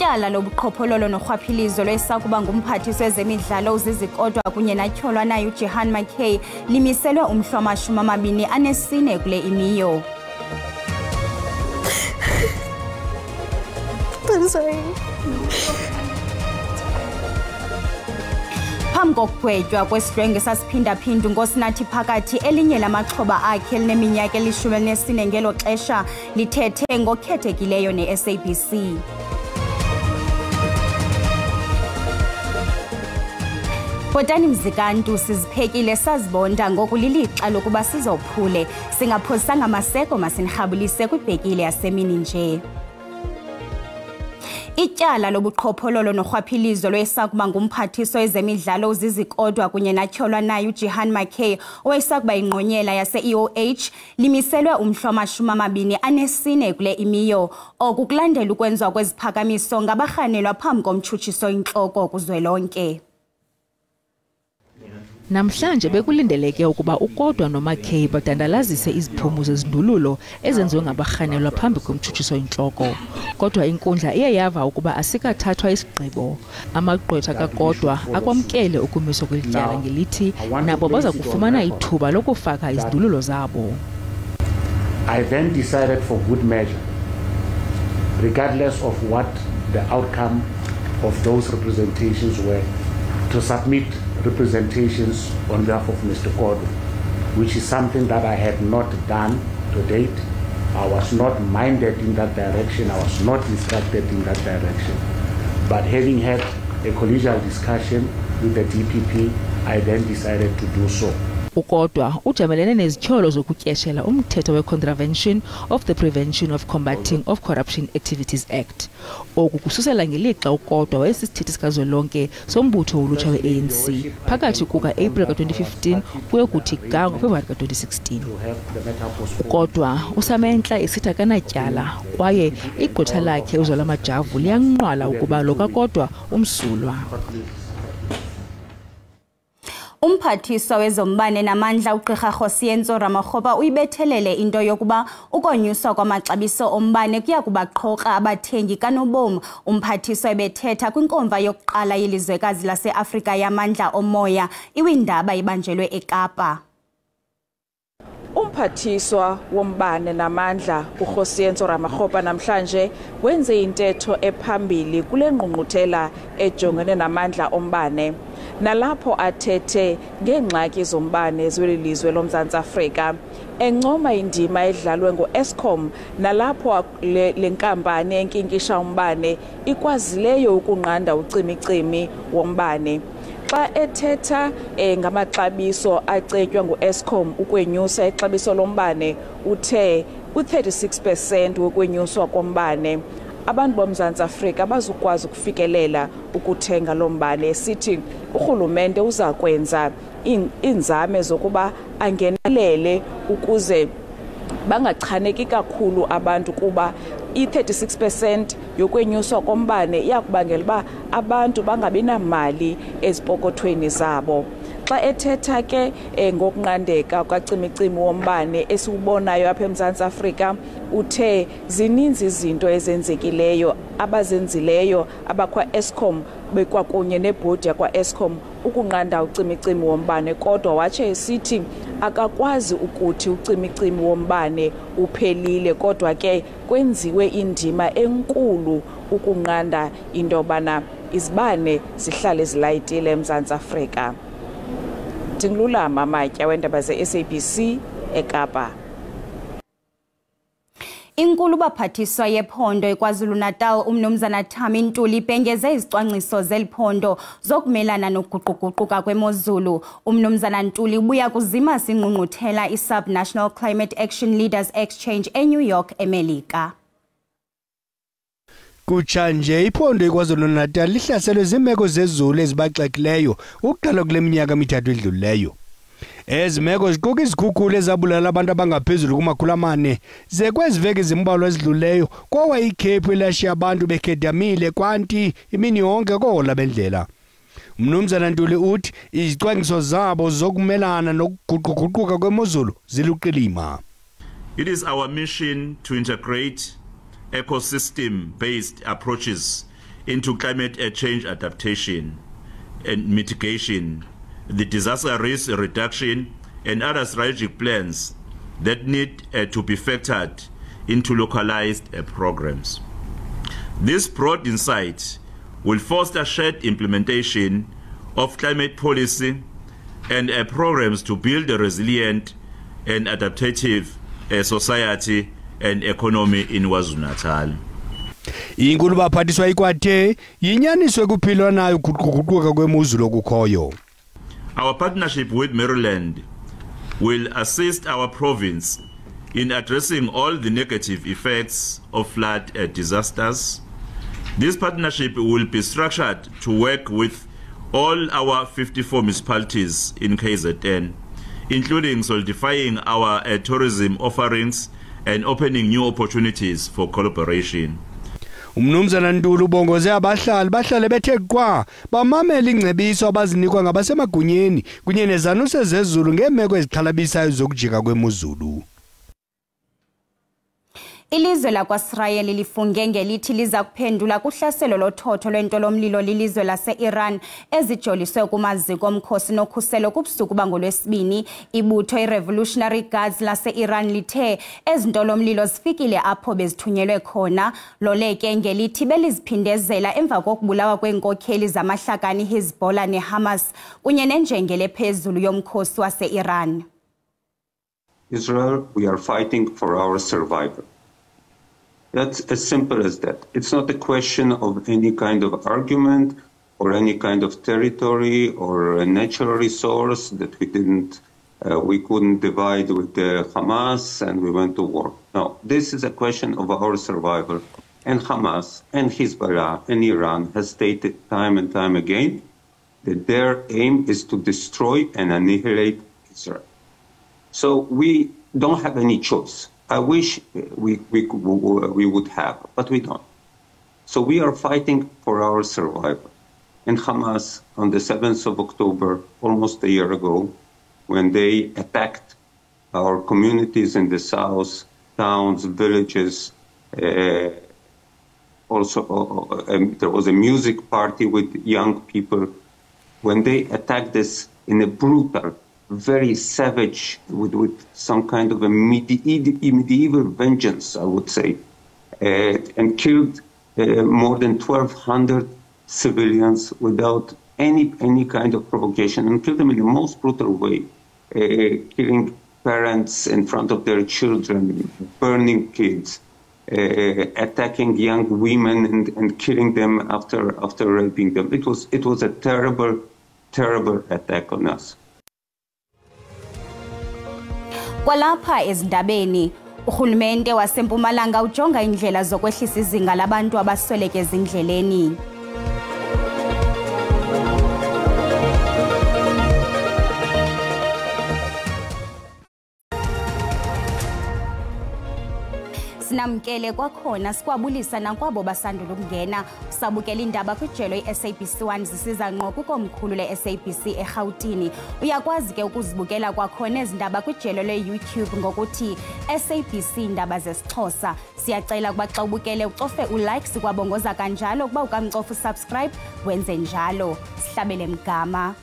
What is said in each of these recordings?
Ityala lobuqhophololo norhwaphilizo lwesakuba ngumphathiswa wezemidlalo uZizikodwa kunye natyholwa naye uJehan McKay limiselwe umhla wama-24 kule imiyo. I'm sorry. Phambi kokugwetywa kwesidlwenge sasiphinda-phinda uNkosinathi phakathi elinye lamaxhoba akhe elineminyaka 14 ngelo xesha lithethe ngokhethekileyo ne-SABC. Bhotani Mzikantu, siziphekile sazibonda ngoku lilixa lokuba sizophule. Singaphosanga amaseko masinirhabulise kwibhekile yasemini nje. Ityala lobuqhophololo norhwaphilizo lwesakuba ngumphathiswa wezemidlalo uZizikodwa kunye natyholwa naye uJehan McKay owayesakuba yingqonyela yase-EOH limiselwe umhla wama-24 kule imiyo. Oku kulandela ukwenziwa kweziphakamiso ngabarhanelwa phambi komtshutshiso intloko kuzwelonke. Namhlanje bekulindeleke ukuba uKodwa noMcKay badandalazise iziphumo zezindululo ezenziwe ngabarhanelwa phambi komtshutshiso intloko. Kodwa inkundla iye yava ukuba asikathathwa isigqibo. Amagqwetha kaKodwa akwamkele ukumiswa kwelityala ngelithi nabo baza kufumana ithuba lokufaka izindululo zabo. I then decided for good measure, regardless of what the outcome of those representations were, to submit representations on behalf of Mr. Kodwa, which is something that I had not done to date. I was not minded in that direction. I was not instructed in that direction. But having had a collegial discussion with the DPP, I then decided to do so. uKodwa ujamelene nezityholo zokutyeshela umthetho we-Contravention of the Prevention of Combating of Corruption Activities Act. Oku kususela ngelixa uKodwa wayesisithethi sikazwelonke sombutho wolutsha we-ANC phakathi kuka-April ka-2015 kuyokuthi ga ngoFebruwari ka-2016. uKodwa usamentla esithi akanatyala kwaye igqwetha lakhe uZola Majavu liyanqwala ukuba lo kaKodwa umsulwa. Umphathiswa wezombane namandla uGqirha Kgosientsho Ramakgopa uyibethelele into yokuba ukonyuswa kwamaxabiso ombane kuya kubaqhoka abathengi kanobom. Umphathiswa ebethetha kwinkomfa yokuqala yelizwekazi lase-Afrika yamandla omoya iwindaba ibanjelwe eKapa. Umphathiswa wombane namandla uKgosientsho Ramakgopa namhlanje wenze intetho ephambili kule ngqungquthela ejongene namandla ombane. Nalapho athethe ngengxaki zombane zwelilizwe loMzantsi Afrika encoma indima edlalwe ngo-Eskom nalapho le nkampani enkinkisha umbane ikwazileyo ukunqanda ucimicimi wombane. Xa ethetha ngamaxabiso acetywa ngu-Eskom ukwenyusa ixabiso lombane uthe u-36% wokwenyuswa kombane abantu boMzantsi Afrika bazukwazi ukufikelela ukuthenga lombane. Sithi urhulumente uza kwenza inzame zokuba angenelele ukuze bangachaneki kakhulu abantu kuba i-36% yokwenyuswa kombane iyakubangela uba abantu bangabi namali ezipokothweni zabo. Xa ethetha ke ngokunqandeka kwacimicimi wombane esiubonayo apha eMzantsi Afrika uthe zininzi izinto ezenzekileyo abazenzileyo abakwa-Eskom bekwakunye nebhodi yakwa-Eskom ukunqanda ucimicimi wombane, kodwa watshe esithi akakwazi ukuthi ucimicimi wombane uphelile kodwa ke kwenziwe indima enkulu ukunqanda into yobana izibane zihlale zilayitile eMzantsi Afrika. Ndingululama Matya weendaba ze-SABC eKapa. Inkulu baphathiswa yephondo eKwaZulu-Natal uMnumzana Thami Ntuli ibhengeze izicwangciso zeliphondo zokumelana nokuguquguquka kwemozulu. uMnumzana Ntuli ubuya kuzima singqungquthela i-Sub-National Climate Action Leaders Exchange eNew York, eMelika. Kutshanje iphondo eKwaZulu-Natal lihlaselwe zimeko zezulu ezibaxekileyo ukuqala kule minyaka emithathu edlulileyo. Ezimeko ziquka izikhukhula ezabulala abantu abangaphezulu kuma400 ze kweziveki zimbalwa ezidlulileyo kwawa iCape elashiya abantu bekhedamile kwanti imini yonke kohola bendlela. uMnumzana Ntuli uthi izicwangciso zabo zokumelana nokuguquguquka kwemozulu ziluqilima. It is our mission to integrate ecosystem-based approaches into climate change adaptation and mitigation, the disaster risk reduction, and other strategic plans that need to be factored into localized programs. This broad insight will foster shared implementation of climate policy and programs to build a resilient and adaptive society and economy in KwaZulu-Natal. Inkulu baphathiswa ikwathe yinyaniswe kuphilwa nayo ukuguquguquka kwemozulu okukhoyo. Our partnership with Maryland will assist our province in addressing all the negative effects of flood disasters. This partnership will be structured to work with all our 54 municipalities in KZN, including solidifying our tourism offerings and opening new opportunities for collaboration. Umnumzana Ntuli ubongoze abahlali bahlale bethe kwa bamamela ingcebiso abazinikwa ngabasemagunyeni kunye nezanuse zezulu ngemeko ezixhalabisayo zokujika kwemozulu. Ilizwe lakwa-Israel lifunge ngelithi liza kuphendula kuhlaselo lothotho lwentolomlilo lilizwe lase-Iran ezijoliswe kumaziko omkhosi nokhuselo kubusuku bangolwesibini. Ibutho i-Revolutionary Guards lase-Iran lithe ezintolomlilo zifikile apho bezithunyelwe khona, loleke ngelithi beliziphindezela emva kokubulawa kweenkokheli zamahlakani Hezbollah neHamas kunye nenjengele phezulu yomkhosi wase-Iran. Israel, we are fighting for our survival. That's as simple as that. It's not a question of any kind of argument or any kind of territory or a natural resource that we couldn't divide with the Hamas and we went to war. No, this is a question of our survival. And Hamas and Hezbollah and Iran has stated time and time again that their aim is to destroy and annihilate Israel. So we don't have any choice. I wish we would have, but we don't. So we are fighting for our survival. And Hamas, on the 7th of October, almost a year ago, when they attacked our communities in the south, towns, villages, also there was a music party with young people. When they attacked us in a brutal, very savage, with some kind of a medieval vengeance, I would say, and killed more than 1,200 civilians without any kind of provocation, and killed them in the most brutal way, killing parents in front of their children, burning kids, attacking young women and killing them after raping them. It was a terrible, terrible attack on us. Kwalapha ezindabeni uhulumende waseMpumalanga ujonga indlela zokwehlisa izinga labantu abasweleke ezindleleni. Sinamkele kwakhona sikwabulisa nakwabo basandula ukungena sabukela indaba kwijelo iSABC1 zisiza ngqo kukomkhulu leSABC eGauteng. Uyakwazi ke ukuzibukela kwakhona ezindaba kwijelo leYouTube ngokuthi SABC indaba zesiXhosa. Siyacela kuba xa ubukele ucofe ulike sikwabongoza kanjalo kuba ukamcofa usubscribe wenze njalo. Sihlabele mgama.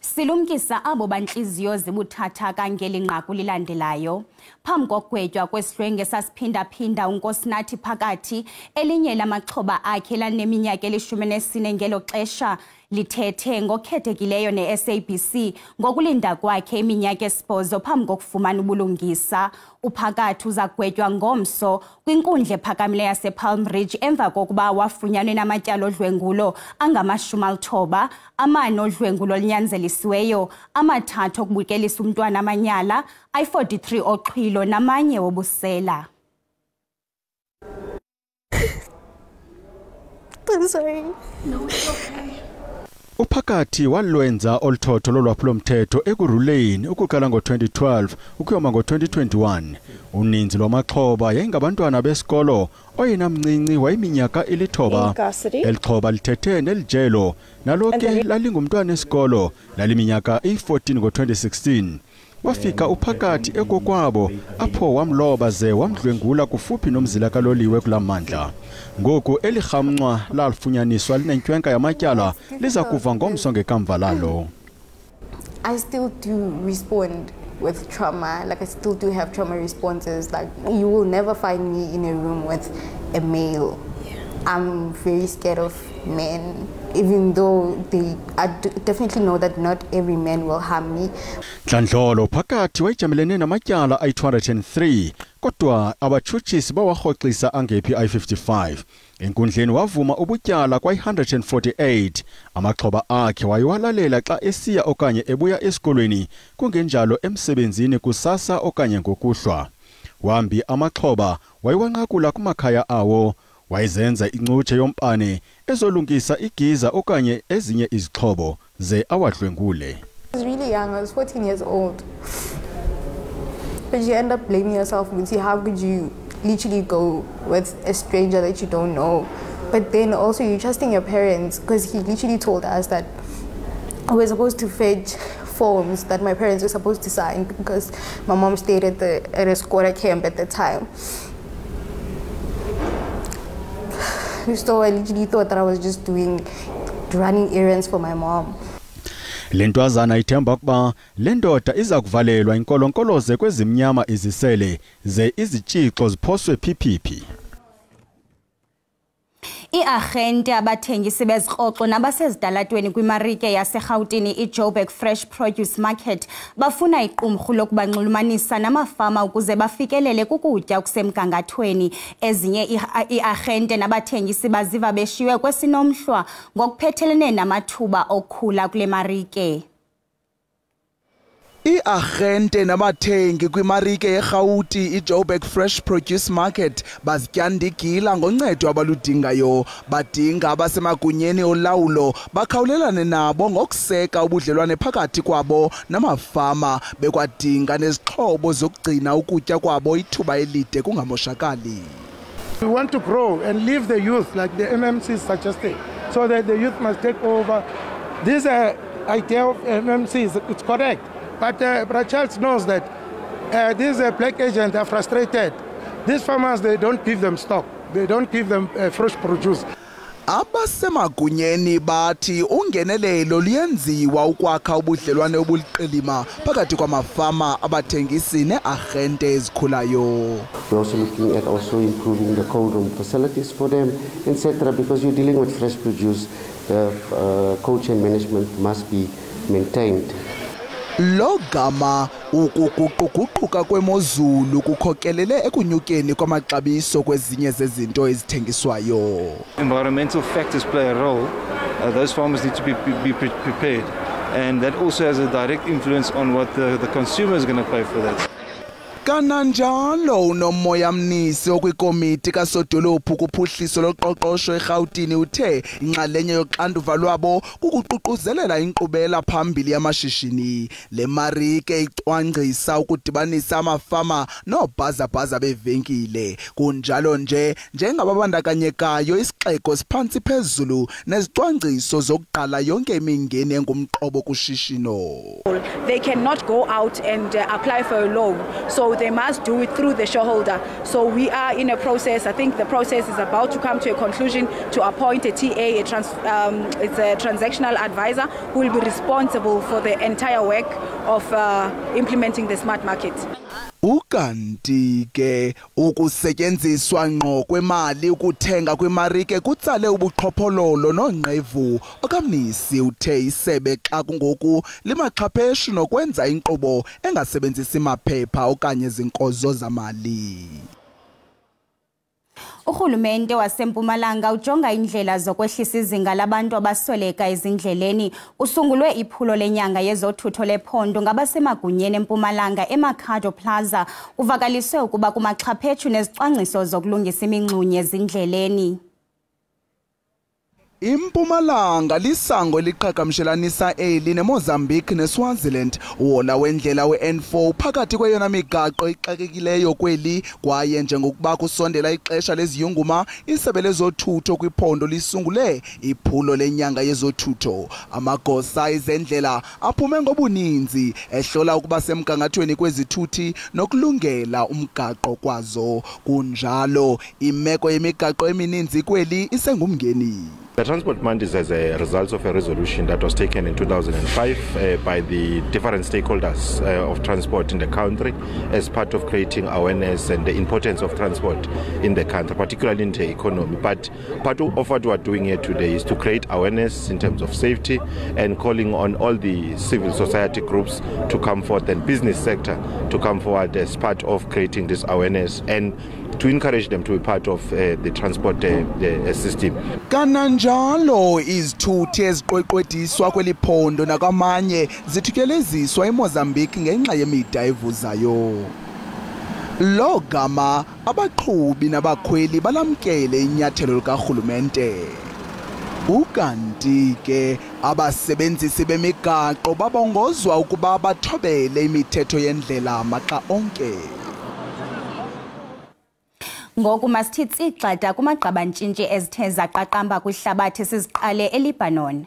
Silumkisa abo banhliziyo zibuthathaka ngelinqaku lilandelayo. Phambi kokugwetywa kwesihlwenge sasiphinda-phinda uNkosinathi Phakathi elinye lamaxhoba akhe laneminyaka eli-14 ngelo xesha lithethe ngokhethekileyo neSABC ngokulinda kwakhe iminyaka 8 phambi kokufumana ubulungisa. uPhakathi uza kugwetywa ngomso kwinkundla ephakamileyo yasePalm Ridge emva kokuba wafunyanwe namatyala odlwengulo angama-90, amane odlwengulo olunyanzelisiweyo, 3 okubukelisa umntwana amanyala, i-43 oxhwilo namanye wobusela. I'm sorry. No, it's okay. uPhakathi walwenza olthotho lolwaphulomthetho ekuruleni ukuqala ngo2012 ukuyoma ngo2021. Uninzi lwamaxhoba yayingabantwana besikolo, oyena mncinci wayiminyaka eli-9. Elixhoba lithethe nelijelo nalo ke lalingumntwana esikolo laliminyaka i14 ngo2016. wafika uphakathi ekokwabo apho wamloba ze wamdlwengula kufuphi nomzila kaloliwe kulamandla. Ngoku elihamncwa lafunyaniswa linenkwenka yamatyala liza kuva ngomso ngekamva lalo. I still do respond with trauma, like I still do have trauma responses. Like you will never find me in a room with a male. I'm very scared of men, even though I definitely know that not every man will harm me. Dlandlolo phakathi wayijamelene namatyala ayi-203 kodwa abatshutshisi bawarhoxisa angephi i-55. Enkundleni wavuma ubutyala kwayi-148. Amaxhoba akhe wayiwalalela xa esiya okanye ebuya esikolweni kungenjalo emsebenzini kusasa okanye ngokuhlwa. Wambi amaxhoba wayiwanqakula kumakhaya awo. Wayizenza incutshe yompane ezolungisa igiza okanye ezinye izixhobo ze awadlwengule. I was really young, I was 14 years old. But you end up blaming yourself and see how could you literally go with a stranger that you don't know. But then also you're trusting your parents, because he literally told us that we're supposed to fetch forms that my parents were supposed to sign because my mom stayed at a squatter camp at the time. So I literally thought that I was just running errands for my mom. Lentwazana ithemba ukuba lendoda iza kuvalelwa inkolonkoloze kwezimnyama izisele ze izitshixo ziphoswe phiphiphi. I-agente abathengisi bezikroxo nabasezidalatweni kwimarike yaseRhawutini iJoburg Fresh Produce Market bafuna iqumrhu lokubanxulumanisa namafama ukuze bafikelele kukutya okusemgangathweni. Ezinye i-agente nabathengisi baziva beshiwe kwesinomhlwa ngokuphethelene namathuba okhula kule marike. I-agente nabathengi kwimarike yeRhawuti iJoburg Fresh Produce Market bazityanda igila ngoncedo abaludingayo. Badinga abasemagunyeni olawulo bakhawulelane nabo ngokuseka ubudlelwane phakathi kwabo namafama, bekwadinga nezixhobo zokugcina ukutya kwabo ithuba elide kungamoshakali. We want to grow and leave the youth like the MMC suggested, so that the youth must take over. This idea of MMC, it's correct. But Charles knows that these black agents are frustrated. These farmers, they don't give them stock. They don't give them fresh produce. Abasemagunyeni bathi ungenelelo liyenziwa ukwakha ubudlelwane obuliqilima phakathi kwamafama, abathengisi neagente ezikhulayo. We're also looking at also improving the cold room facilities for them, etc. Because you're dealing with fresh produce, the cold chain management must be maintained. Logama ukuguquguquka kwemozulu kukhokelele ekunyukeni kwamaxabiso kwezinye zezinto ezithengiswayo. Environmental factors play a role. Those farmers need to be prepared, and that also has a direct influence on what the consumer is going to pay for that. Kananjalo unomoya mnisi okwikomiti kasodolophu kuphuhliso loqoqosho eRhawutini uthe inxalenye yoxanduva lwabo kukuququzelela inkqubela phambili yamashishini. Le marike icwangcisa ukudibanisa amafama noobhazabhaza bevenkile. Kunjalo nje njengababandakanyekayo isixeko siphantsi phezulu nezicwangciso zokuqala yonke imingeni engumqobo kushishino. They cannot go out and apply for a loan, so they must do it through the shareholder. So we are in a process. I think the process is about to come to a conclusion to appoint a TA, it's a transactional advisor who will be responsible for the entire work of implementing the smart market. Ukanti ke ukusetyenziswa ngqo kwemali ukuthenga kwimarike kutsale ubuqhophololo nongqevu. Okamnisi uthe isebe xa kungoku limaxhapheshu nokwenza inkqubo engasebenzisi maphepha okanye zinkozo zamali. Urhulumente waseMpumalanga ujonga indlela zokwehlisa izinga labantu abasweleka ezindleleni. Usungulwe iphulo lenyanga yezothutho lephondo ngabasemagunyeni eMpumalanga eMercado Plaza. Uvakaliswe ukuba kumaxhaphetshu nezicwangciso zokulungisa imingxunye ezindleleni. Impumalanga lisango eliqhagamshelanisa eli neMozambique neSwaziland. Wona wendlela we-N4 phakathi kweyona migaqo ixakekileyo kweli kwaye njengokuba kusondela ixesha leziyunguma isebe lezothutho kwiphondo lisungule iphulo lenyanga yezothutho. Amagosa ezendlela aphume ngobuninzi ehlola ukuba semgangathweni kwezithuthi nokulungela umgaqo kwazo. Kunjalo imeko yemigaqo emininzi kweli isengumngeni. The Transport Month is as a result of a resolution that was taken in 2005 by the different stakeholders of transport in the country as part of creating awareness and the importance of transport in the country, particularly in the economy. But part of what we are doing here today is to create awareness in terms of safety and calling on all the civil society groups to come forward and business sector to come forward as part of creating this awareness and to encourage them to be part of the transport system. Kananjalo izithuthi eziqweqwediswa kweliphondo nakwamanye zithutyeleziswa eMozambique ngenxa yemida evuzayo. Lo gama abaqhubi nabakhweli balamkele inyathelo likarhulumente. Ukanti ke abasebenzisi bemigaqo babongozwa ukuba bathobele imithetho yendlela maxa onke. Ngoku masithithi ixada kumagqabantshintshi ezithe zaqaqamba kwihlabathi siziqale eLebanon.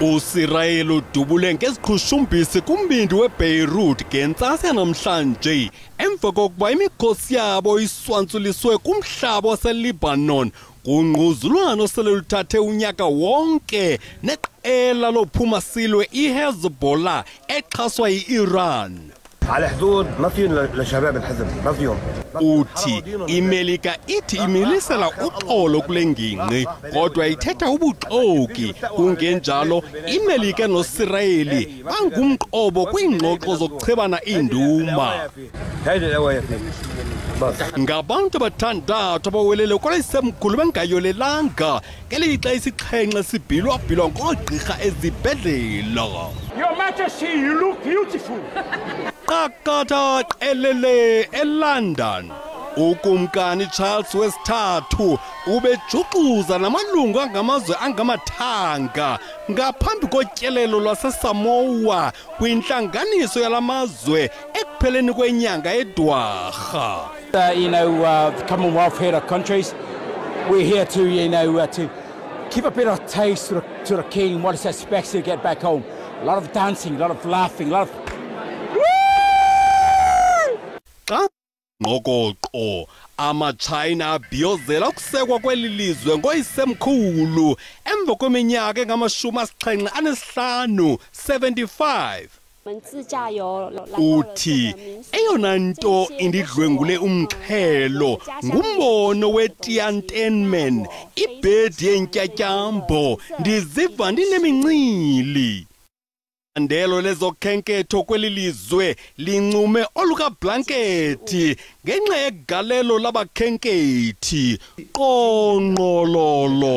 Usirayeli udubule ngeziqhushumbisi kumbindi weBeirut ngentsasa namhlanje emva kokuba imikhosi yabo iswantsuliswe kumhlaba waseLebanon kungquzulwano sele luthathe unyaka wonke neqela lophuma silwe iHezbollah exhaswa yiIran. على حدود ما فيهم لشباب الحزب ما فيهم. Uthi iMelika ithi imilisela uxolo kule ngingqi kodwa ithetha ubuxoki. Kungenjalo iMelika noSirayeli bangumqobo kwiingxoxo zokuchebana induma. Ngabantu abathandathu abawelele kwalayisemkhulu bengayolelanga ngelixa isixhenxe sibhilwa-bhilwa ngoogqirha ezibhedlela. Your Majesty, you look beautiful. Qakatha qelele eLondon. Ukumkani Charles wesithathu ubejuxuza namalungu angamazwe angamathanga ngaphambi kotyelelo lwaseSamoa kwintlanganiso yalamazwe ekupheleni kwenyanga eDwarha. The Commonwealth head of countries, we're here to, to give a bit of taste to the king, what he expects to get back home. A lot of dancing, a lot of laughing, a lot of... Ngokoqo amaChina abhiyozela ukusekwa kweli lizwe ngoyisemkhulu emva kweminyaka engama-75 75. Uthi eyona nto indidlwengule umxhelo ngumbono weTiananmen ibhedi yentyatyambo ndiziva ndinemincili. Andelo lezokhenketho kweli lizwe lincume oluka blankethi ngenxa yegalelo labakhenkethi qonqololo.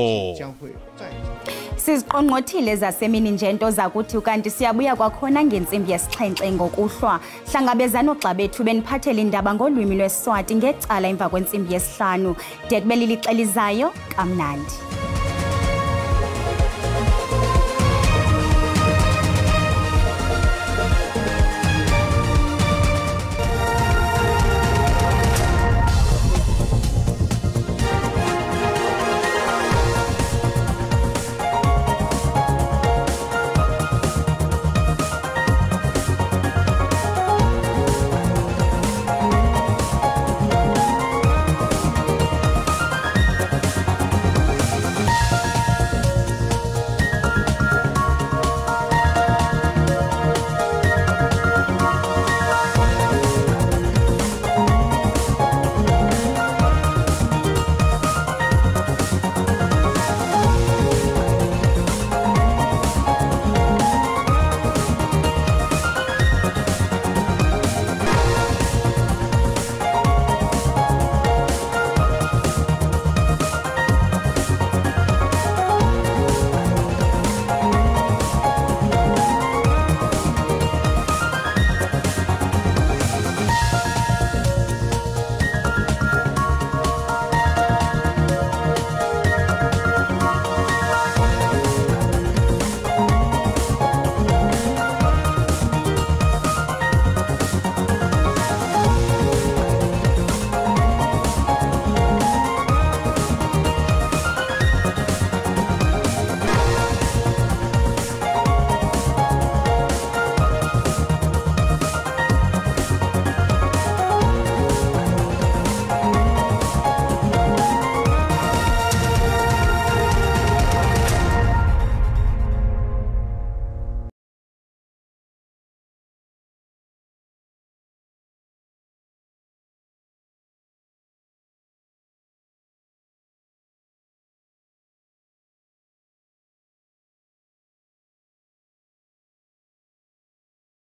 Siziqongqothile zasemini nje into zakuthi ukanti siyabuya kwakhona ngentsimbi yesixhenxe ngokuhlwa. Hlangabezana ogxa bethu beniphathela indaba ngolwimi lweSwati ngecala emva kwentsimbi yesihlanu. De kube lilixelizayo kamnandi.